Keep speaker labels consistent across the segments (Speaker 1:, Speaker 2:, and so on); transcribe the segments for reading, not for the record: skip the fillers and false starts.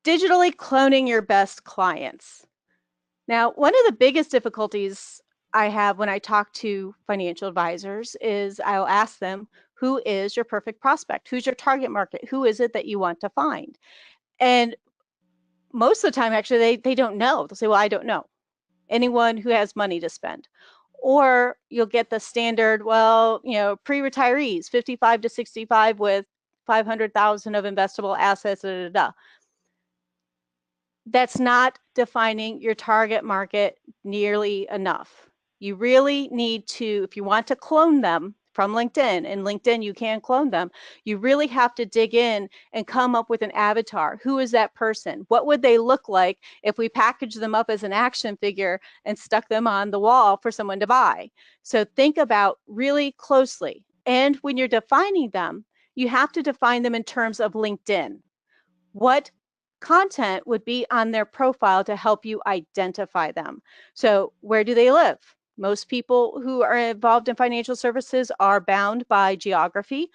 Speaker 1: Digitally cloning your best clients. Now, one of the biggest difficulties I have when I talk to financial advisors is I'll ask them, who is your perfect prospect? Who's your target market? Who is it that you want to find? And most of the time, actually, they don't know. They'll say, well, I don't know. Anyone who has money to spend. Or you'll get the standard, well, pre-retirees, 55 to 65 with 500,000 of investable assets, da, da, da. That's not defining your target market nearly enough. You really need to, if you want to clone them from LinkedIn, and LinkedIn you can clone them, you really have to dig in and come up with an avatar. Who is that person? What would they look like if we packaged them up as an action figure and stuck them on the wall for someone to buy? So think about really closely. And when you're defining them, you have to define them in terms of LinkedIn. What content would be on their profile to help you identify them? So where do they live? Most people who are involved in financial services are bound by geography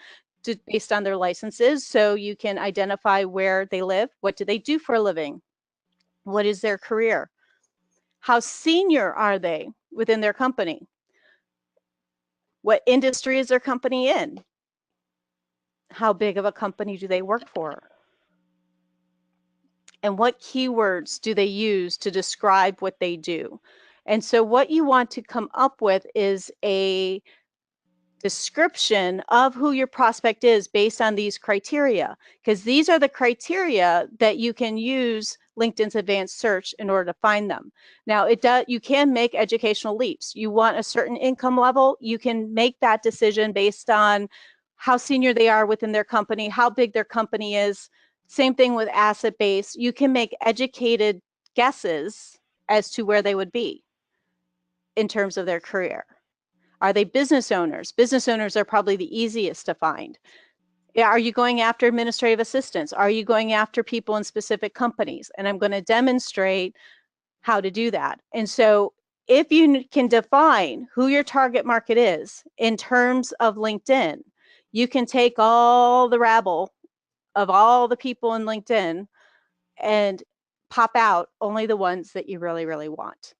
Speaker 1: based on their licenses. So you can identify where they live. What do they do for a living? What is their career? How senior are they within their company? What industry is their company in? How big of a company do they work for? And what keywords do they use to describe what they do? And so what you want to come up with is a description of who your prospect is based on these criteria, because these are the criteria that you can use LinkedIn's advanced search in order to find them. Now, you can make educational leaps. You want a certain income level, you can make that decision based on how senior they are within their company, how big their company is. Same thing with asset base. You can make educated guesses as to where they would be in terms of their career. Are they business owners? Business owners are probably the easiest to find. Are you going after administrative assistants? Are you going after people in specific companies? And I'm going to demonstrate how to do that. And so if you can define who your target market is in terms of LinkedIn, you can take all the rabble of all the people in LinkedIn and pop out only the ones that you really, really want.